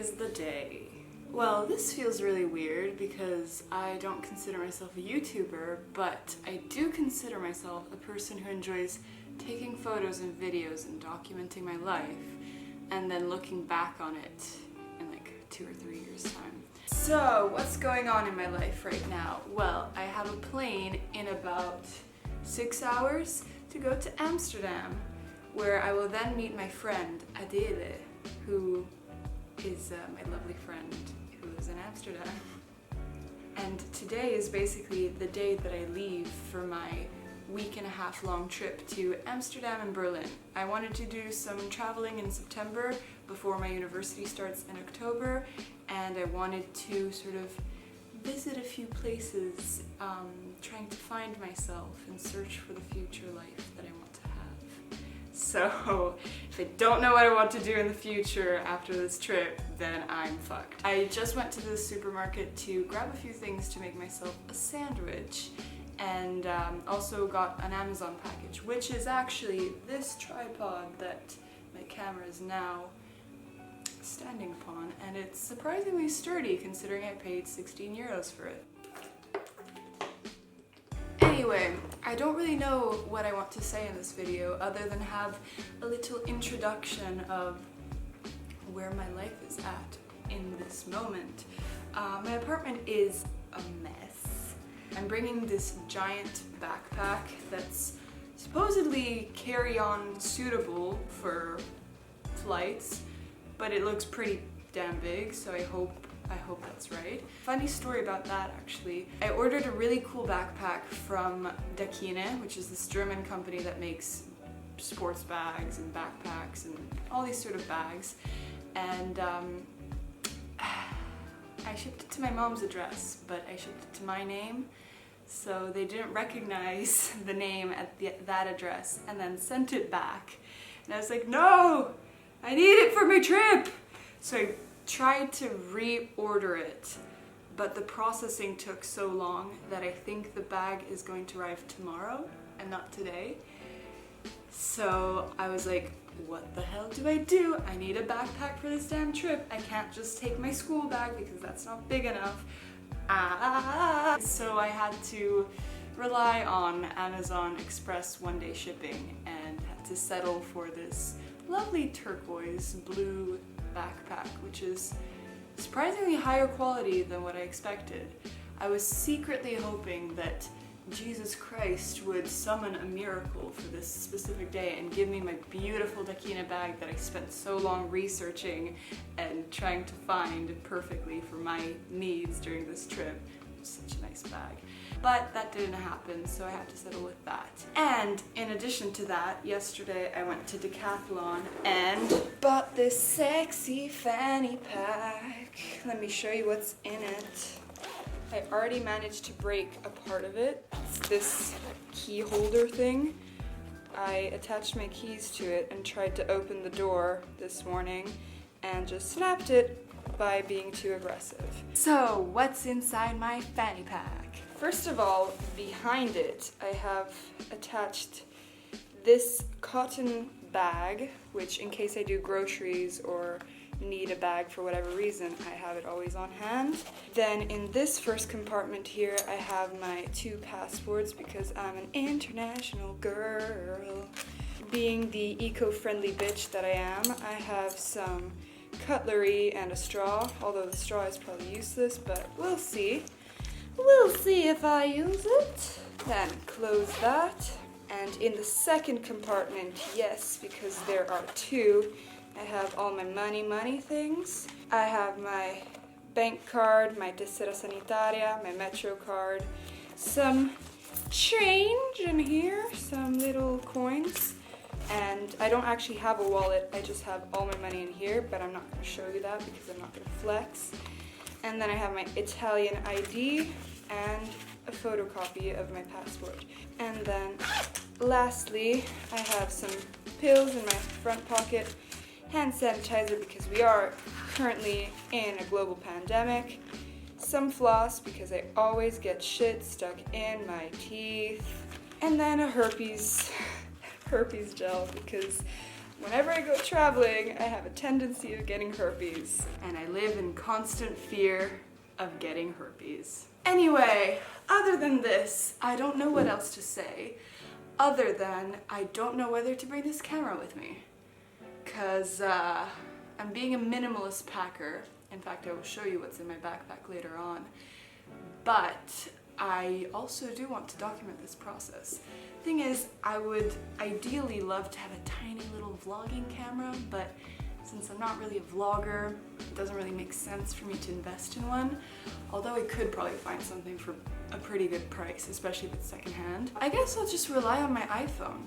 is the day. Well, this feels really weird because I don't consider myself a YouTuber, but I do consider myself a person who enjoys taking photos and videos and documenting my life and then looking back on it in like 2 or 3 years' time. So, what's going on in my life right now? Well, I have a plane in about 6 hours to go to Amsterdam, where I will then meet my friend Adele, who is my lovely friend who lives in Amsterdam. And today is basically the day that I leave for my week-and-a-half long trip to Amsterdam and Berlin. I wanted to do some traveling in September before my university starts in October, and I wanted to sort of visit a few places, trying to find myself and search for the future life that I want to have. So, if I don't know what I want to do in the future after this trip, then I'm fucked. I just went to the supermarket to grab a few things to make myself a sandwich, and also got an Amazon package, which is actually this tripod that my camera is now standing upon, and it's surprisingly sturdy considering I paid 16 euros for it. Anyway, I don't really know what I want to say in this video other than have a little introduction of where my life is at in this moment. My apartment is a mess. I'm bringing this giant backpack that's supposedly carry-on suitable for flights, but it looks pretty damn big, so I hope that's right. Funny story about that, actually. I ordered a really cool backpack from Dakine, which is this German company that makes sports bags and backpacks and all these sort of bags. And I shipped it to my mom's address, but I shipped it to my name, so they didn't recognize the name at that address and then sent it back. And I was like, no! I need it for my trip! So I tried to reorder it, but the processing took so long that I think the bag is going to arrive tomorrow and not today. So I was like, what the hell do I do? I need a backpack for this damn trip. I can't just take my school bag because that's not big enough. So I had to rely on Amazon Express one-day shipping and had to settle for this lovely turquoise blue backpack, which is surprisingly higher quality than what I expected. I was secretly hoping that Jesus Christ would summon a miracle for this specific day and give me my beautiful Dakina bag that I spent so long researching and trying to find perfectly for my needs during this trip. It was such a nice bag. But that didn't happen, so I had to settle with that. And in addition to that, yesterday I went to Decathlon and bought this sexy fanny pack. Let me show you what's in it. I already managed to break a part of it. It's this key holder thing. I attached my keys to it and tried to open the door this morning and just snapped it by being too aggressive. So, what's inside my fanny pack? First of all, behind it, I have attached this cotton bag, which in case I do groceries or need a bag for whatever reason, I have it always on hand. Then in this first compartment here, I have my 2 passports because I'm an international girl. Being the eco-friendly bitch that I am, I have some cutlery and a straw, although the straw is probably useless, but we'll see. We'll see if I use it. Then close that. And in the second compartment, yes, because there are 2, I have all my money things. I have my bank card, my tessera sanitaria, my metro card, some change in here, some little coins. And I don't actually have a wallet, I just have all my money in here, but I'm not going to show you that because I'm not going to flex. And then I have my Italian ID and a photocopy of my passport. And then lastly, I have some pills in my front pocket, hand sanitizer because we are currently in a global pandemic, some floss because I always get shit stuck in my teeth, and then a herpes gel because Whenever I go traveling, I have a tendency of getting herpes, and I live in constant fear of getting herpes. Anyway, other than this, I don't know what else to say, other than I don't know whether to bring this camera with me. Cause I'm being a minimalist packer. In fact, I will show you what's in my backpack later on. But I also do want to document this process. Thing is, I would ideally love to have a tiny little vlogging camera, but since I'm not really a vlogger, it doesn't really make sense for me to invest in one. Although I could probably find something for a pretty good price, especially if it's secondhand. I guess I'll just rely on my iPhone.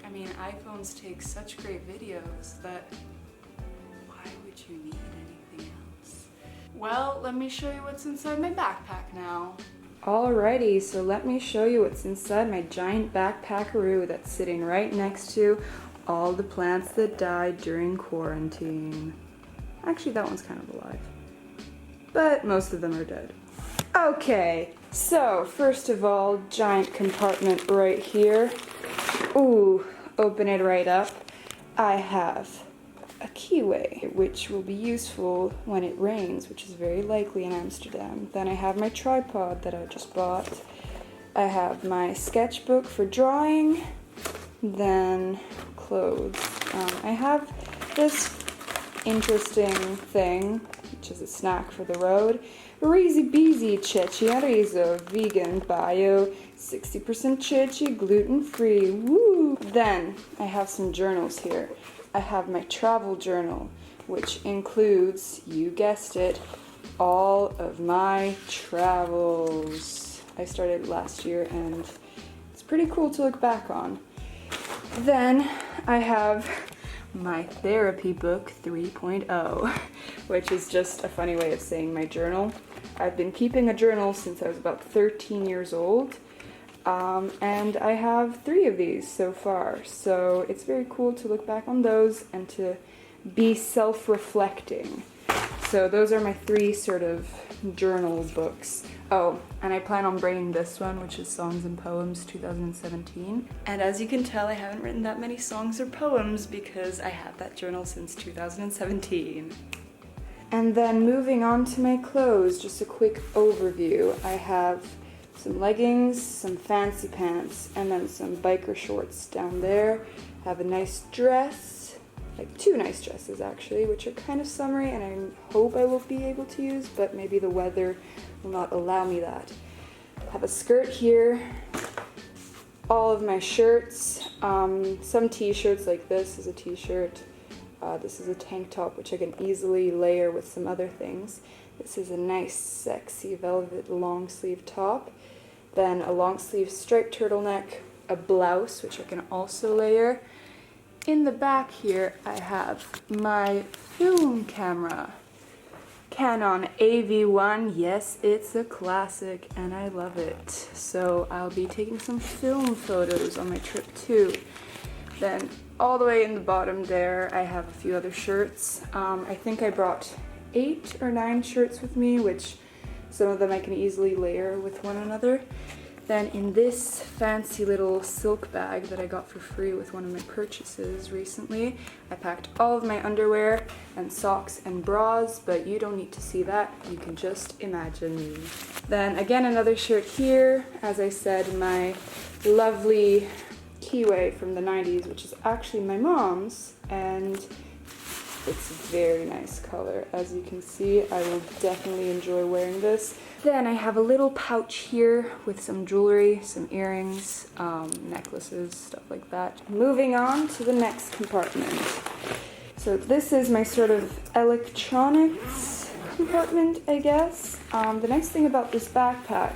I mean, iPhones take such great videos that why would you need anything else? Well, let me show you what's inside my backpack now. Alrighty, so let me show you what's inside my giant backpackaroo that's sitting right next to all the plants that died during quarantine. Actually, that one's kind of alive, but most of them are dead. Okay, so first of all, giant compartment right here. Ooh, open it right up. I have a keyway, which will be useful when it rains, which is very likely in Amsterdam. Then I have my tripod that I just bought. I have my sketchbook for drawing. Then clothes. I have this interesting thing, which is a snack for the road. Easy beezy cecchiarizo, vegan, bio, 60% cecchi, gluten-free, woo! Then I have some journals here. I have my travel journal, which includes, you guessed it, all of my travels. I started last year and it's pretty cool to look back on. Then I have my therapy book 3.0, which is just a funny way of saying my journal. I've been keeping a journal since I was about 13 years old. And I have 3 of these so far, so it's very cool to look back on those and to be self-reflecting. So those are my 3 sort of journal books. Oh, and I plan on bringing this one, which is Songs and Poems 2017. And as you can tell, I haven't written that many songs or poems because I had that journal since 2017. And then moving on to my clothes, just a quick overview. I have some leggings, some fancy pants, and then some biker shorts down there. I have a nice dress, like 2 nice dresses actually, which are kind of summery and I hope I will be able to use, but maybe the weather will not allow me that. I have a skirt here, all of my shirts, some t-shirts, like this is a t-shirt, this is a tank top which I can easily layer with some other things. This is a nice sexy velvet long sleeve top. Then a long sleeve striped turtleneck, a blouse, which I can also layer. In the back here, I have my film camera. Canon AV1, yes, it's a classic, and I love it. So I'll be taking some film photos on my trip too. Then all the way in the bottom there, I have a few other shirts. I think I brought 8 or 9 shirts with me, which some of them I can easily layer with one another. Then in this fancy little silk bag that I got for free with one of my purchases recently, I packed all of my underwear and socks and bras, but you don't need to see that, you can just imagine. Then again another shirt here, as I said, my lovely keyway from the 90s, which is actually my mom's, and it's a very nice color. As you can see, I will definitely enjoy wearing this. Then I have a little pouch here with some jewelry, some earrings, necklaces, stuff like that. Moving on to the next compartment. So this is my sort of electronics compartment, I guess. The nice thing about this backpack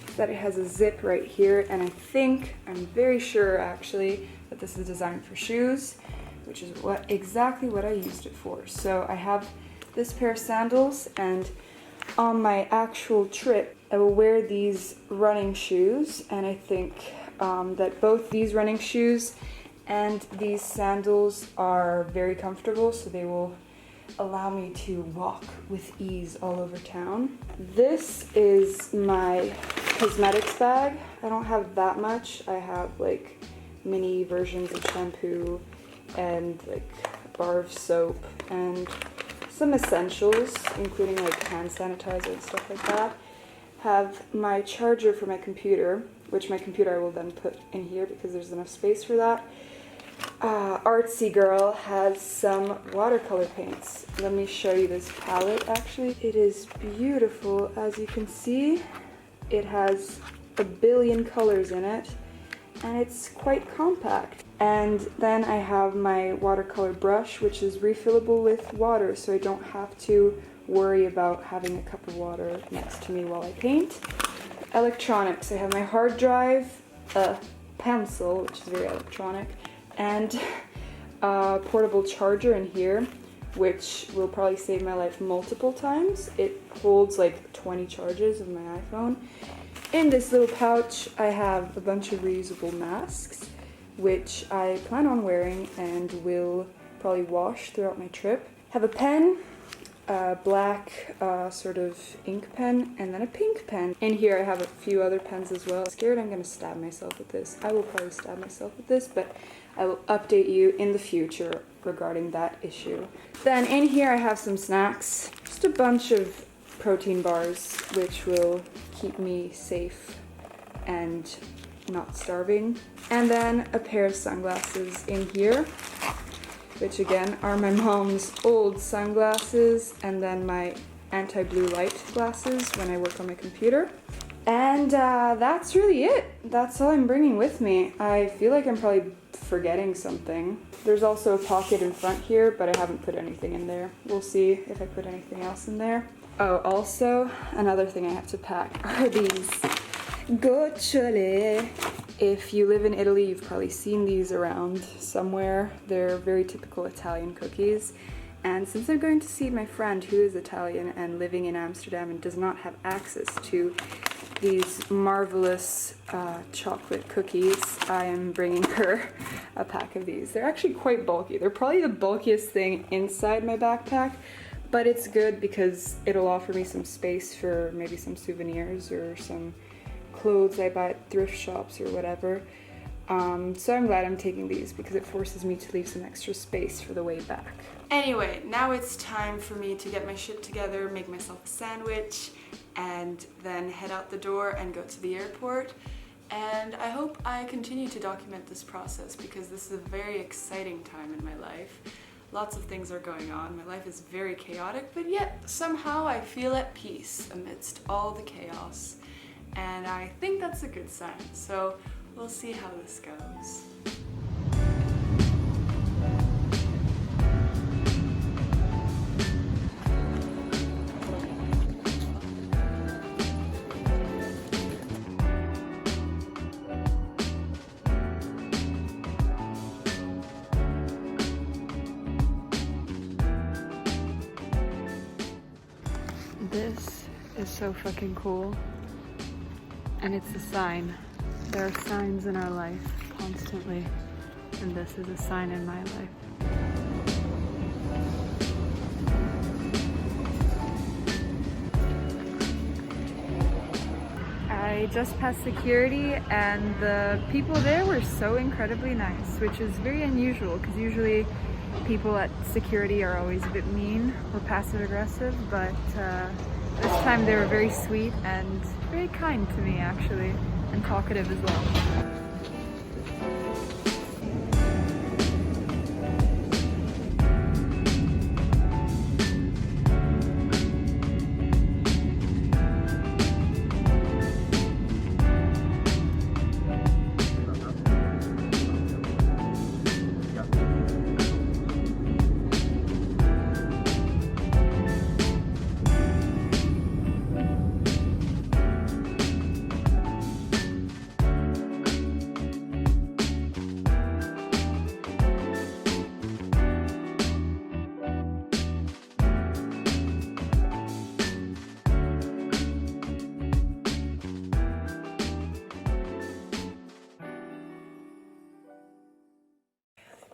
is that it has a zip right here, and I'm very sure actually, that this is designed for shoes, which is exactly what I used it for. So I have this pair of sandals, and on my actual trip, I will wear these running shoes, and I think that both these running shoes and these sandals are very comfortable, so they will allow me to walk with ease all over town. This is my cosmetics bag. I don't have that much. I have like mini versions of shampoo and like a bar of soap and some essentials, including like hand sanitizer and stuff like that. Have my charger for my computer, which my computer I will then put in here because there's enough space for that. Artsy Girl has some watercolor paints. Let me show you this palette actually. It is beautiful. As you can see, it has a billion colors in it and it's quite compact. And then I have my watercolor brush, which is refillable with water, so I don't have to worry about having a cup of water next to me while I paint. Electronics, I have my hard drive, a pencil, which is very electronic, and a portable charger in here, which will probably save my life multiple times. It holds like 20 charges of my iPhone. In this little pouch, I have a bunch of reusable masks, which I plan on wearing and will probably wash throughout my trip. Have a pen, a black sort of ink pen, and then a pink pen. In here I have a few other pens as well. I'm scared I'm gonna stab myself with this. I will probably stab myself with this, but I will update you in the future regarding that issue. Then in here I have some snacks, just a bunch of protein bars, which will keep me safe and not starving. And then a pair of sunglasses in here, which again are my mom's old sunglasses, and then my anti-blue light glasses when I work on my computer. And that's really it. That's all I'm bringing with me. I feel like I'm probably forgetting something. There's also a pocket in front here, but I haven't put anything in there. We'll see if I put anything else in there. Oh, also, another thing I have to pack are these gocciole. If you live in Italy, you've probably seen these around somewhere. They're very typical Italian cookies. And since I'm going to see my friend who is Italian and living in Amsterdam and does not have access to these marvelous chocolate cookies, I am bringing her a pack of these. They're actually quite bulky. They're probably the bulkiest thing inside my backpack, but it's good because it'll offer me some space for maybe some souvenirs or some clothes I buy at thrift shops or whatever. So I'm glad I'm taking these because it forces me to leave some extra space for the way back. Anyway, now it's time for me to get my shit together, make myself a sandwich, and then head out the door and go to the airport. And I hope I continue to document this process because this is a very exciting time in my life. Lots of things are going on. My life is very chaotic, but yet somehow I feel at peace amidst all the chaos. And I think that's a good sign. So we'll see how this goes. This is so fucking cool. And it's a sign. There are signs in our life constantly, and this is a sign in my life. I just passed security and the people there were so incredibly nice, which is very unusual because usually people at security are always a bit mean or passive aggressive, but this time they were very sweet and very kind to me actually, and talkative as well.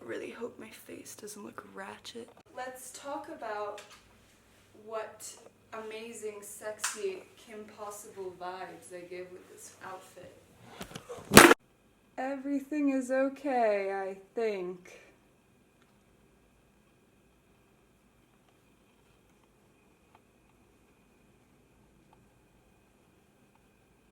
Really hope my face doesn't look ratchet. Let's talk about what amazing, sexy, Kim Possible vibes I give with this outfit. Everything is okay, I think.